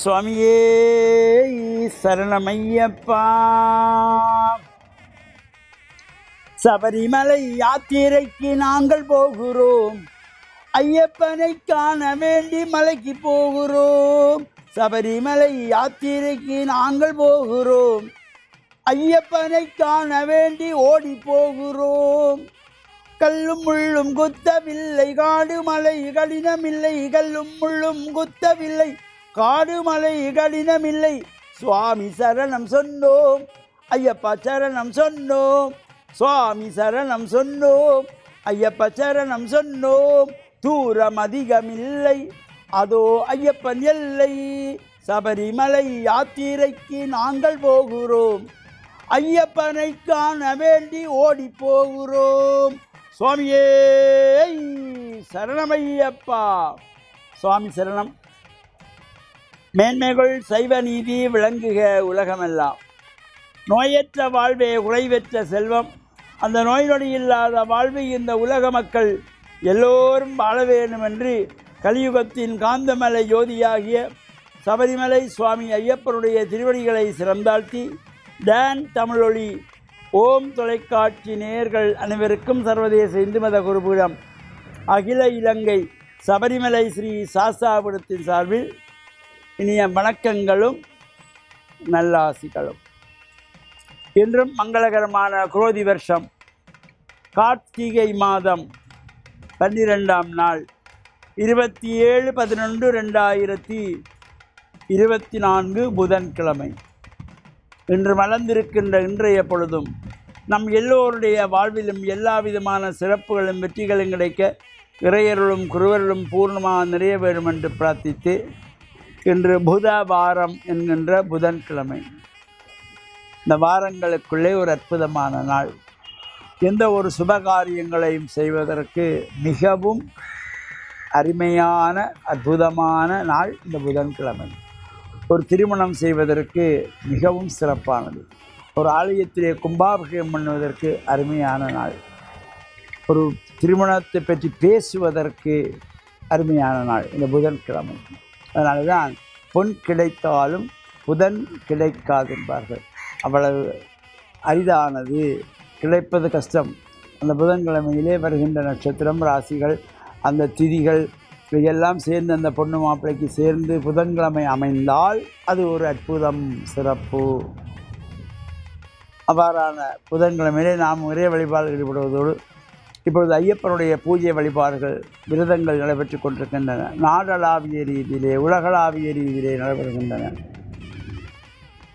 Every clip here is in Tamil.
சுவாமியே சரணமையப்பா. சபரிமலை யாத்திரைக்கு நாங்கள் போகிறோம், ஐயப்பனை காண வேண்டி மலைக்கு போகிறோம். சபரிமலை யாத்திரைக்கு நாங்கள் போகிறோம், ஐயப்பனை காண வேண்டி ஓடி போகிறோம். கல்லும் முள்ளும் குத்தவில்லை, காடு மலை கடினமில்லை. கல்லும் முள்ளும் குத்தவில்லை, காடு மலை கடினமில்லை. சுவாமி சரணம் சொன்னோம், ஐயப்பா சரணம் சொன்னோம். சுவாமி சரணம் சொன்னோம், ஐயப்பா சரணம் சொன்னோம். தூரம் அதிகமில்லை, அதோ ஐயப்பன் எல்லை. சபரிமலை யாத்திரைக்கு நாங்கள் போகிறோம், ஐயப்பனை காண வேண்டி ஓடி போகிறோம். சுவாமியே சரணமையப்பா. சுவாமி சரணம். மேன்மைகள் சைவ நீதி விளங்குக உலகமெல்லாம். நோயற்ற வாழ்வே குறைவற்ற செல்வம். அந்த நோய் நொடி இல்லாத வாழ்வு இந்த உலக மக்கள் எல்லோரும் வாழ வேண்டும் என்று கலியுகத்தின் காந்தமலை ஜோதியாகிய சபரிமலை சுவாமி ஐயப்பனுடைய திருவடிகளை சிறந்தாழ்த்தி டான் தமிழொலி ஓம் தொலைக்காட்சி நேயர்கள் அனைவருக்கும் சர்வதேச இந்து மத குருபீடம் அகில இலங்கை சபரிமலை ஸ்ரீ சாஸ்தாபுரத்தின் சார்பில் இனிய வணக்கங்களும் நல்லாசிகளும். இன்றும் மங்களகரமான குரோதி வருஷம் கார்த்திகை மாதம் 12ஆம் நாள் 27/11/2024 புதன்கிழமை. இன்று மலர்ந்திருக்கின்ற இன்றைய பொழுதும் நம் எல்லோருடைய வாழ்விலும் எல்லா விதமான சிறப்புகளும் வெற்றிகளும் கிடைக்க இறையருளும் குருவருளும் பூர்ணமாக நிறைய வேண்டும் என்று பிரார்த்தித்து இன்று புத வாரம் என்கின்ற புதன்கிழமை. இந்த வாரங்களுக்குள்ளே ஒரு அற்புதமான நாள். எந்த ஒரு சுபகாரியங்களையும் செய்வதற்கு மிகவும் அருமையான அற்புதமான நாள் இந்த புதன்கிழமை. ஒரு திருமணம் செய்வதற்கு மிகவும் சிறப்பானது. ஒரு ஆலயத்திலே கும்பாபிஷேகம் பண்ணுவதற்கு அருமையான நாள். ஒரு திருமணத்தை பற்றி பேசுவதற்கு அருமையான நாள் இந்த புதன்கிழமை. அதனால தான் பொன் கிடைத்தாலும் புதன் கிடைக்காது என்பார்கள். அவ்வளவு அரிதானது, கிடைப்பது கஷ்டம். அந்த புதன்கிழமையிலே வருகின்ற நட்சத்திரம், ராசிகள், அந்த திதிகள் இவையெல்லாம் சேர்ந்து அந்த பொண்ணு மாப்பிள்ளைக்கு சேர்ந்து புதன்கிழமை அமைந்தால் அது ஒரு அற்புதம், சிறப்பு. அவ்வாறான புதன்கிழமையிலே நாம் நிறைய வழிபாடுகள் ஈடுபடுவதோடு இப்பொழுது ஐயப்பனுடைய பூஜை வழிபாடுகள் விரதங்கள் நடைபெற்று கொண்டிருக்கின்றன. நாடளாவிய ரீதியிலே, உலகளாவிய ரீதியிலே நடைபெறுகின்றன.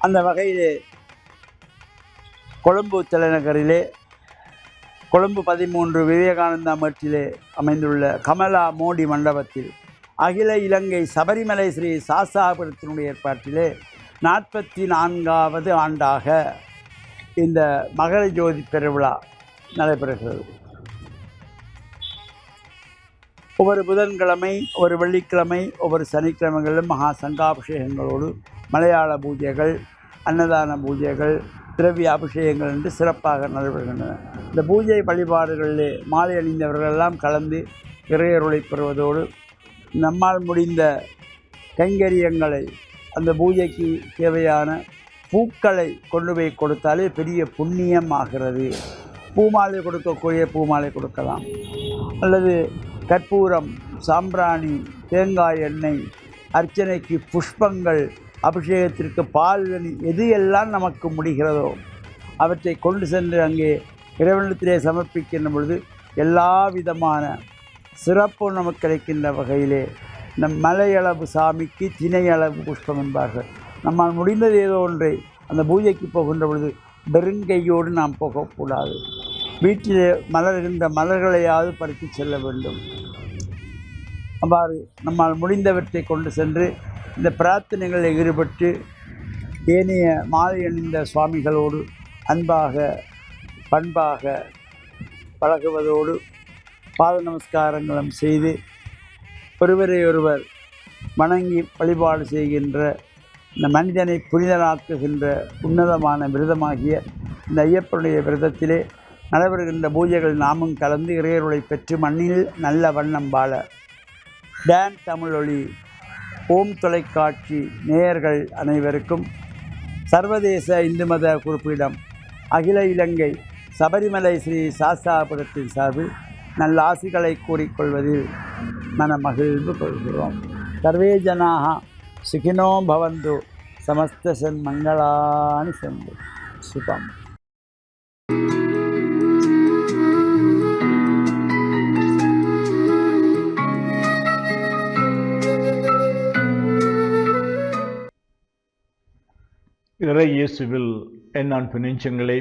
அந்த வகையிலே கொழும்பு தலைநகரிலே கொழும்பு 13 விவேகானந்தா மேட்டிலே அமைந்துள்ள கமலா மோடி மண்டபத்தில் அகில இலங்கை சபரிமலை ஸ்ரீ சாஸ்தாபுரத்தினுடைய ஏற்பாட்டிலே 44வது ஆண்டாக இந்த மகர ஜோதி பெருவிழா நடைபெறுகிறது. ஒவ்வொரு புதன்கிழமை, ஒவ்வொரு வெள்ளிக்கிழமை, ஒவ்வொரு சனிக்கிழமைகளிலும் மகா சங்காபிஷேகங்களோடு மலையாள பூஜைகள், அன்னதான பூஜைகள், திரவிய அபிஷேகங்கள் என்று சிறப்பாக நடைபெறுகின்றன. இந்த பூஜை வழிபாடுகளிலே மாலை அணிந்தவர்களெல்லாம் கலந்து இறையருளை பெறுவதோடு நம்மால் முடிந்த கைங்கரியங்களை, அந்த பூஜைக்கு தேவையான பூக்களை கொண்டு போய் கொடுத்தாலே பெரிய புண்ணியம் ஆகிறது. பூமாலை கொடுக்கக்கூடிய பூமாலை கொடுக்கலாம், அல்லது கற்பூரம், சாம்பிராணி, தேங்காய் எண்ணெய், அர்ச்சனைக்கு புஷ்பங்கள், அபிஷேகத்திற்கு பால்வனி, எது எல்லாம் நமக்கு முடிகிறதோ அவற்றை கொண்டு சென்று அங்கே இறைவனிடத்திலே சமர்ப்பிக்கின்ற பொழுது எல்லா விதமான சிறப்பும் நமக்கு கிடைக்கின்ற வகையிலே நம் மலையளவு சாமிக்கு திணையளவு புஷ்பம் என்பார்கள். நம்மால் முடிந்தது ஏதோ ஒன்றை அந்த பூஜைக்கு போகின்ற பொழுது வெறுங்கையோடு நாம் போகக்கூடாது. வீட்டிலே மலர்கின்ற மலர்களையாவது பறித்து செல்ல வேண்டும். அவ்வாறு நம்மால் முடிந்தவற்றை கொண்டு சென்று இந்த பிரார்த்தனைகளில் ஈடுபட்டு ஏனைய மாலை அணிந்த சுவாமிகளோடு அன்பாக பண்பாக பழகுவதோடு பாத நமஸ்காரங்களும் செய்து ஒருவரை ஒருவர் வணங்கி வழிபாடு செய்கின்ற இந்த மனிதனை புனிதனாக்குகின்ற உன்னதமான விரதமாகிய இந்த ஐயப்பனுடைய விரதத்திலே நடைபெறுகின்ற பூஜைகள் நாமும் கலந்து இறையருளை பெற்று மண்ணில் நல்ல வண்ணம் வாழ டான் தமிழொலி ஓம் தொலைக்காட்சி நேயர்கள் அனைவருக்கும் சர்வதேச இந்து மத குறிப்பிடம் அகில இலங்கை சபரிமலை ஸ்ரீ சாஸ்தாபுரத்தின் சார்பில் நல்ல ஆசிகளை கூறிக்கொள்வதில் மனமகிழ்வு கொள்கிறோம். சர்வே ஜனாக சுகினோ பவந்து, சமஸ்த சன்மங்களானி சந்து. சுபம். இறை இயேசுவில் என் அன்பு நெஞ்சங்களே,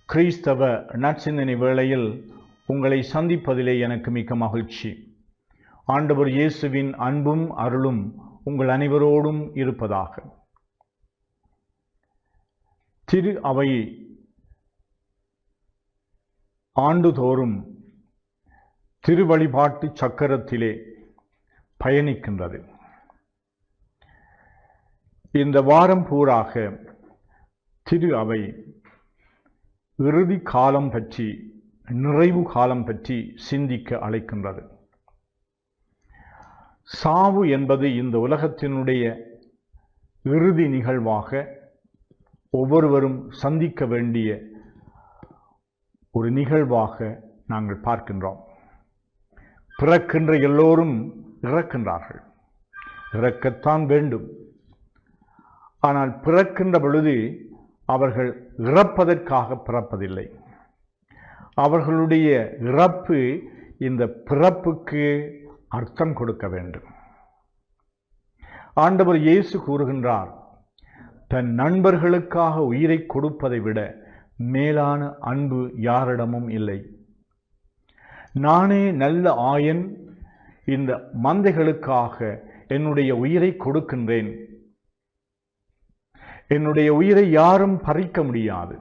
கிறிஸ்தவ நற்சிந்தனை வேளையில் உங்களை சந்திப்பதிலே எனக்கு மிக்க மகிழ்ச்சி. ஆண்டவர் இயேசுவின் அன்பும் அருளும் உங்கள் அனைவரோடும் இருப்பதாக. திரு அவை ஆண்டுதோறும் திருவழிபாட்டு சக்கரத்திலே பயணிக்கின்றது. இந்த வாரம் பூராக திரு அவை இறுதி காலம் பற்றி, நிறைவு காலம் பற்றி சிந்திக்க அழைக்கின்றது. சாவு என்பது இந்த உலகத்தினுடைய இறுதி நிகழ்வாக ஒவ்வொருவரும் சந்திக்க வேண்டிய ஒரு நிகழ்வாக நாங்கள் பார்க்கின்றோம். பிறக்கின்ற எல்லோரும் இறக்கின்றார்கள், இறக்கத்தான் வேண்டும். ஆனால் பிறக்கின்ற பொழுது அவர்கள் இறப்பதற்காக பிறப்பதில்லை. அவர்களுடைய இறப்பு இந்த பிறப்புக்கு அர்த்தம் கொடுக்க வேண்டும். ஆண்டவர் இயேசு கூறுகின்றார், தன் நண்பர்களுக்காக உயிரை கொடுப்பதை விட மேலான அன்பு யாரிடமும் இல்லை. நானே நல்ல ஆயன், இந்த மந்தைகளுக்காக என்னுடைய உயிரை கொடுக்கின்றேன். என்னுடைய உயிரை யாரும் பறிக்க முடியாது,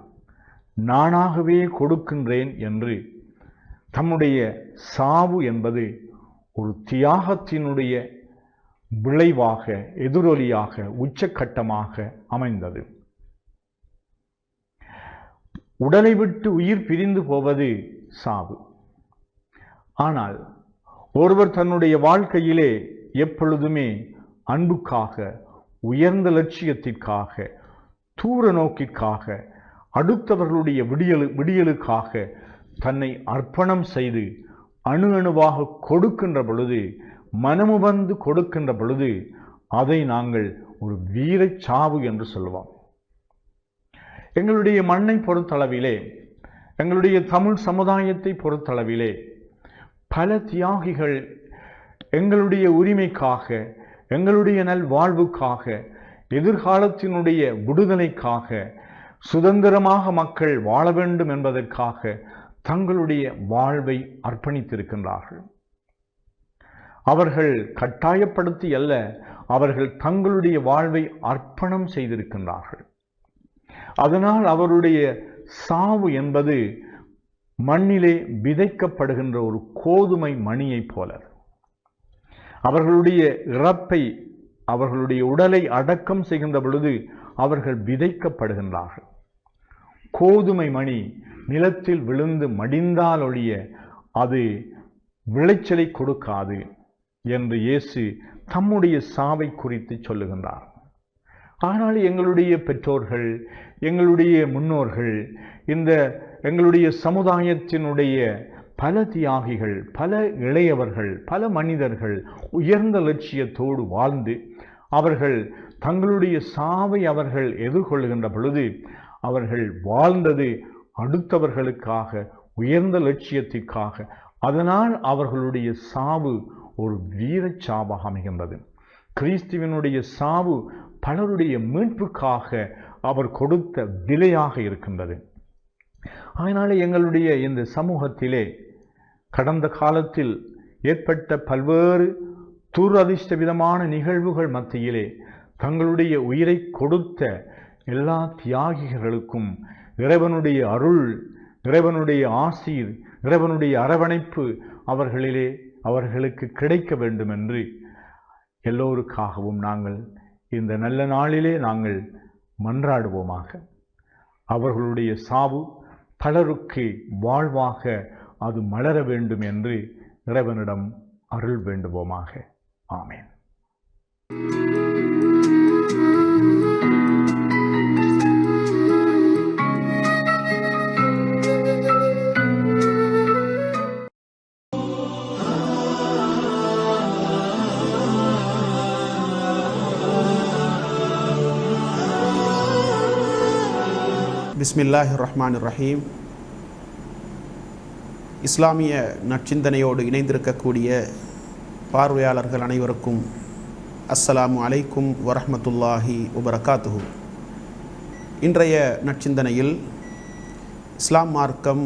நானாகவே கொடுக்கின்றேன் என்று தம்முடைய சாவு என்பது ஒரு தியாகத்தினுடைய விளைவாக, எதிரொலியாக, உச்சக்கட்டமாக அமைந்தது. உடலை விட்டு உயிர் பிரிந்து போவது சாவு. ஆனால் ஒருவர் தன்னுடைய வாழ்க்கையிலே எப்பொழுதுமே அன்புக்காக, உயர்ந்த லட்சியத்திற்காக, தூர நோக்கிற்காக, அடுத்தவர்களுடைய விடியலுக்காக தன்னை அர்ப்பணம் செய்து அணு அணுவாக கொடுக்கின்ற பொழுது, மனமுவந்து கொடுக்கின்ற பொழுது, அதை நாங்கள் ஒரு வீரச் சாவு என்று சொல்லுவோம். எங்களுடைய மண்ணை பொறுத்தளவிலே, எங்களுடைய தமிழ் சமுதாயத்தை பொறுத்தளவிலே பல தியாகிகள் எங்களுடைய உரிமைக்காக, எங்களுடைய நல்வாழ்வுக்காக, எதிர்காலத்தினுடைய விடுதலைக்காக, சுதந்திரமாக மக்கள் வாழ வேண்டும் என்பதற்காக தங்களுடைய வாழ்வை அர்ப்பணித்திருக்கின்றார்கள். அவர்கள் கட்டாயப்படுத்தி அல்ல, அவர்கள் தங்களுடைய வாழ்வை அர்ப்பணம் செய்திருக்கின்றார்கள். அதனால் அவருடைய சாவு என்பது மண்ணிலே விதைக்கப்படுகின்ற ஒரு கோதுமை மணியைப் போல. அவர்களுடைய இறப்பை, அவர்களுடைய உடலை அடக்கம் செய்கின்ற பொழுது அவர்கள் விதைக்கப்படுகின்றார்கள். கோதுமை மணி நிலத்தில் விழுந்து மடிந்தால் ஒழிய அது விளைச்சலை கொடுக்காது என்று இயேசு தம்முடைய சாவை குறித்து சொல்லுகின்றார். ஆனால் எங்களுடைய பெற்றோர்கள், எங்களுடைய முன்னோர்கள், இந்த எங்களுடைய சமுதாயத்தினுடைய பல தியாகிகள், பல இளையவர்கள், பல மனிதர்கள் உயர்ந்த லட்சியத்தோடு வாழ்ந்து அவர்கள் தங்களுடைய சாவை அவர்கள் எதிர்கொள்கின்ற பொழுது அவர்கள் வாழ்ந்தது அடுத்தவர்களுக்காக, உயர்ந்த லட்சியத்திற்காக. அதனால் அவர்களுடைய சாவு ஒரு வீரச் சாவாக அமைகின்றது. கிறிஸ்துவினுடைய சாவு பலருடைய மீட்புக்காக அவர் கொடுத்த விலையாக இருக்கின்றது. அதனாலே எங்களுடைய இந்த சமூகத்திலே கடந்த காலத்தில் ஏற்பட்ட பல்வேறு துரதிர்ஷ்டவிதமான நிகழ்வுகள் மத்தியிலே தங்களுடைய உயிரை கொடுத்த எல்லா தியாகிகளுக்கும் இறைவனுடைய அருள், இறைவனுடைய ஆசீர், இறைவனுடைய அரவணைப்பு அவர்களுக்கு கிடைக்க வேண்டும் என்று எல்லோருக்காகவும் நாங்கள் இந்த நல்ல நாளிலே நாங்கள் மன்றாடுவோமாக. அவர்களுடைய சாவு பலருக்கு வாழ்வாக அது மலர வேண்டும் என்று இறைவனிடம் அருள் வேண்டுவோமாக. ஆமென். பிஸ்மில்லாஹிர் ரஹ்மானிர் ரஹீம். இஸ்லாமிய நற்சிந்தனையோடு இணைந்திருக்கக்கூடிய பார்வையாளர்கள் அனைவருக்கும் அஸ்ஸலாமு அலைக்கும் வரஹ்மத்துல்லாஹி வபரகாத்துஹு. இன்றைய நற்சிந்தனையில் இஸ்லாம் மார்க்கம்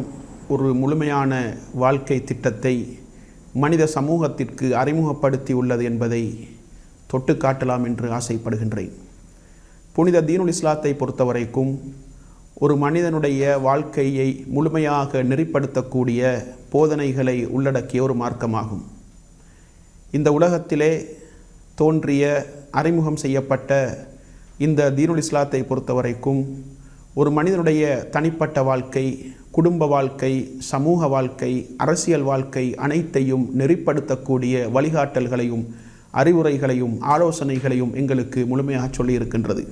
ஒரு முழுமையான வாழ்க்கை திட்டத்தை மனித சமூகத்திற்கு அறிமுகப்படுத்தி உள்ளது என்பதை தொட்டு காட்டலாம் என்று ஆசைப்படுகின்றேன். புனித தீனுல் இஸ்லாத்தை பொறுத்தவரைக்கும் ஒரு மனிதனுடைய வாழ்க்கையை முழுமையாக நெறிப்படுத்தக்கூடிய போதனைகளை உள்ளடக்கிய ஒரு மார்க்கமாகும். இந்த உலகத்திலே தோன்றிய அறிமுகம் செய்யப்பட்ட இந்த தீனுல் இஸ்லாத்தை பொறுத்தவரைக்கும் ஒரு மனிதனுடைய தனிப்பட்ட வாழ்க்கை, குடும்ப வாழ்க்கை, சமூக வாழ்க்கை, அரசியல் வாழ்க்கை அனைத்தையும் நெறிப்படுத்தக்கூடிய வழிகாட்டல்களையும் அறிவுரைகளையும் ஆலோசனைகளையும் எங்களுக்கு முழுமையாக சொல்லியிருக்கின்றது.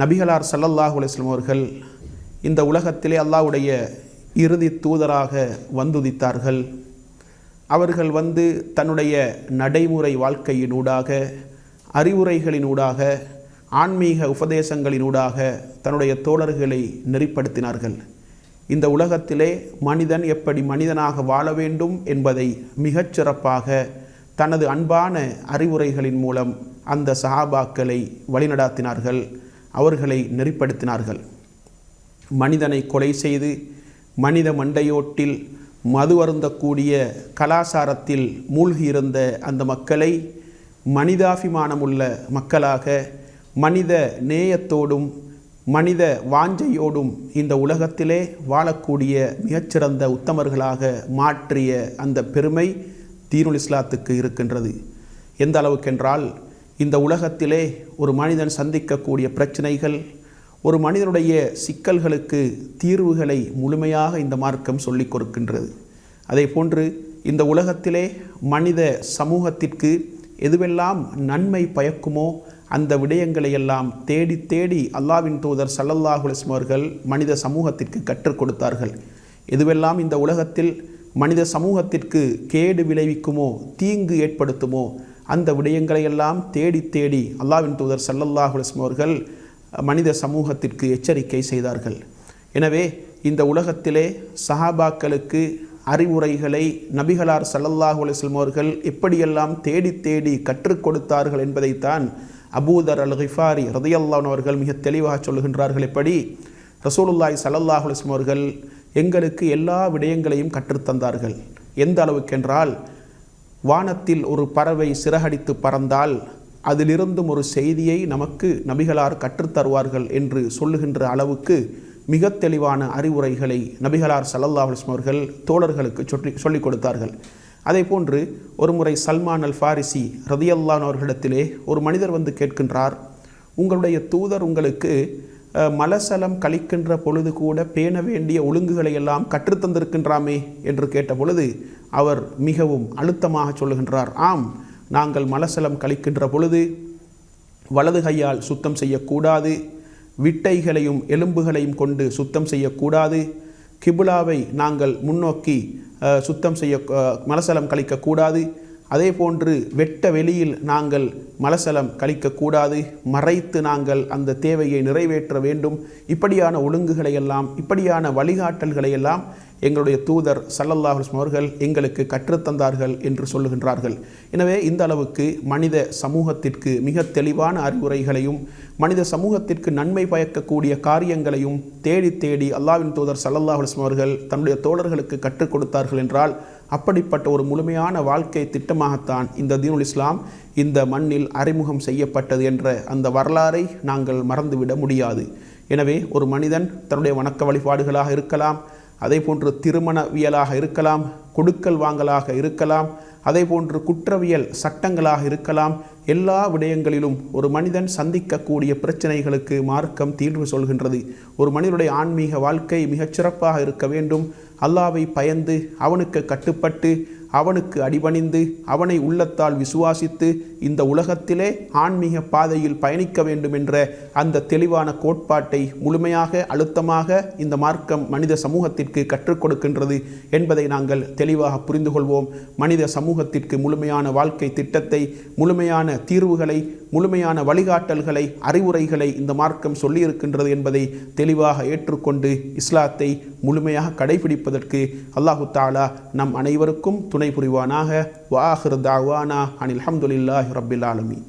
நபிகளார் ஸல்லல்லாஹு அலைஹி வஸல்லம் அவர்கள் இந்த உலகத்திலே அல்லாஹ்வுடைய இறுதி தூதராக வந்துதித்தார்கள். அவர்கள் வந்து தன்னுடைய நடைமுறை வாழ்க்கையினூடாக, அறிவுரைகளினூடாக, ஆன்மீக உபதேசங்களினூடாக தன்னுடைய தோழர்களை நெறிப்படுத்தினார்கள். இந்த உலகத்திலே மனிதன் எப்படி மனிதனாக வாழ வேண்டும் என்பதை மிகச்சிறப்பாக தனது அன்பான அறிவுரைகளின் மூலம் அந்த சஹாபாக்களை வழிநடாத்தினார்கள், அவர்களை நெறிப்படுத்தினார்கள். மனிதனை கொலை செய்து மனித மண்டையோட்டில் மது அருந்தக்கூடிய கலாச்சாரத்தில் மூழ்கியிருந்த அந்த மக்களை மனிதாபிமானமுள்ள மக்களாக, மனித நேயத்தோடும் மனித வாஞ்சையோடும் இந்த உலகத்திலே வாழக்கூடிய மிகச்சிறந்த உத்தமர்களாக மாற்றிய அந்த பெருமை தீனுல் இஸ்லாத்துக்கு இருக்கின்றது. எந்த அளவுக்கென்றால், இந்த உலகத்திலே ஒரு மனிதன் சந்திக்கக்கூடிய பிரச்சனைகள், ஒரு மனிதனுடைய சிக்கல்களுக்கு தீர்வுகளை முழுமையாக இந்த மார்க்கம் சொல்லிக் கொடுக்கின்றது. அதே போன்று இந்த உலகத்திலே மனித சமூகத்திற்கு எதுவெல்லாம் நன்மை பயக்குமோ அந்த விடயங்களையெல்லாம் தேடி தேடி அல்லாஹ்வின் தூதர் ஸல்லல்லாஹு அலைஹி வஸல்லம் அவர்கள் மனித சமூகத்திற்கு கற்றுக் கொடுத்தார்கள். எதுவெல்லாம் இந்த உலகத்தில் மனித சமூகத்திற்கு கேடு விளைவிக்குமோ, தீங்கு ஏற்படுத்துமோ அந்த விடயங்களையெல்லாம் தேடி தேடி அல்லாஹ்வின் தூதர் ஸல்லல்லாஹு அலைஹி வஸல்லம் அவர்கள் மனித சமூகத்திற்கு எச்சரிக்கை செய்தார்கள். எனவே இந்த உலகத்திலே சஹாபாக்களுக்கு அறிவுரைகளை நபிகளார் ஸல்லல்லாஹு அலைஹி வஸல்லம் அவர்கள் எப்படியெல்லாம் தேடி தேடி கற்றுக் கொடுத்தார்கள் என்பதைத்தான் அபூதர் அல் கிஃபாரி ரலியல்லாஹு அன்ஹு அவர்கள் மிக தெளிவாக சொல்லுகின்றார்கள். எப்படி ரசூலுல்லாஹி ஸல்லல்லாஹு அலைஹி வஸல்லம் அவர்கள் எங்களுக்கு எல்லா விடயங்களையும் கற்றுத்தந்தார்கள். எந்த அளவுக்கென்றால், வானத்தில் ஒரு பறவை சிறகடித்து பறந்தால் அதிலிருந்தும் ஒரு செய்தியை நமக்கு நபிகளார் கற்றுத்தருவார்கள் என்று சொல்லுகின்ற அளவுக்கு மிக தெளிவான அறிவுரைகளை நபிகளார் ஸல்லல்லாஹு அலைஹி வஸல்லம் அவர்கள் தோழர்களுக்கு சொல்லிக் கொடுத்தார்கள். அதே போன்று ஒரு முறை சல்மான் அல் ஃபாரிசி ரலியல்லாஹு அன்ஹு அவர்களிடத்திலே ஒரு மனிதர் வந்து கேட்கின்றார், உங்களுடைய தூதர் உங்களுக்கு மலசலம் கழிக்கின்ற பொழுது கூட பேண வேண்டிய ஒழுங்குகளை எல்லாம் கற்றுத்தந்திருக்கின்றாமே என்று கேட்ட பொழுது அவர் மிகவும் அழுத்தமாக சொல்லுகின்றார், ஆம், நாங்கள் மலசலம் கழிக்கின்ற பொழுது வலது கையால் சுத்தம் செய்யக்கூடாது, விட்டைகளையும் எலும்புகளையும் கொண்டு சுத்தம் செய்யக்கூடாது, கிபுலாவை நாங்கள் முன்னோக்கி மலசலம் கழிக்கக்கூடாது, அதே போன்று வெட்ட வெளியில் நாங்கள் மலசலம் கழிக்கக்கூடாது, மறைத்து நாங்கள் அந்த தேவையை நிறைவேற்ற வேண்டும். இப்படியான ஒழுங்குகளையெல்லாம், இப்படியான வழிகாட்டல்களையெல்லாம் எங்களுடைய தூதர் ஸல்லல்லாஹு அலைஹி வஸல்லம் அவர்கள் எங்களுக்கு கற்றுத்தந்தார்கள் என்று சொல்லுகின்றார்கள். எனவே இந்த அளவுக்கு மனித சமூகத்திற்கு மிக தெளிவான அறிவுரைகளையும் மனித சமூகத்திற்கு நன்மை பயக்கக்கூடிய காரியங்களையும் தேடி தேடி அல்லாஹ்வின் தூதர் ஸல்லல்லாஹு அலைஹி வஸல்லம் அவர்கள் தன்னுடைய தோழர்களுக்கு கற்றுக் கொடுத்தார்கள் என்றால், அப்படிப்பட்ட ஒரு முழுமையான வாழ்க்கை திட்டமாகத்தான் இந்த தீனுல் இஸ்லாம் இந்த மண்ணில் அறிமுகம் செய்யப்பட்டது என்ற அந்த வரலாறை நாங்கள் மறந்துவிட முடியாது. எனவே ஒரு மனிதன் தன்னுடைய வணக்க வழிபாடுகளாக இருக்கலாம், அதே போன்று திருமணவியலாக இருக்கலாம், கொடுக்கல் வாங்கலாக இருக்கலாம், அதே போன்று குற்றவியல் சட்டங்களாக இருக்கலாம், எல்லா விடயங்களிலும் ஒரு மனிதன் சந்திக்கக்கூடிய பிரச்சனைகளுக்கு மார்க்கம் தீர்வு சொல்கின்றது. ஒரு மனிதனுடைய ஆன்மீக வாழ்க்கை மிகச் சிறப்பாக இருக்க வேண்டும். அல்லாஹ்வை பயந்து அவனுக்கு கட்டுப்பட்டு அவனுக்கு அடிபணிந்து அவனை உள்ளத்தால் விசுவாசித்து இந்த உலகத்திலே ஆன்மீக பாதையில் பயணிக்க வேண்டும் என்ற அந்த தெளிவான கோட்பாட்டை முழுமையாக அழுத்தமாக இந்த மார்க்கம் மனித சமூகத்திற்கு கற்றுக் கொடுக்கின்றது என்பதை நாங்கள் தெளிவாக புரிந்து கொள்வோம். மனித சமூகத்திற்கு முழுமையான வாழ்க்கை திட்டத்தை, முழுமையான தீர்வுகளை, முழுமையான வழிகாட்டல்களை, அறிவுரைகளை இந்த மார்க்கம் சொல்லியிருக்கின்றது என்பதை தெளிவாக ஏற்றுக்கொண்டு இஸ்லாத்தை முழுமையாக கடைபிடிப்பதற்கு அல்லாஹு தஆலா நம் அனைவருக்கும் துணை புரிவானாக. வ ஆகிரு தஅவானா அனில் ஹம்துலில்லாஹி ரப்பில் ஆலமீன்.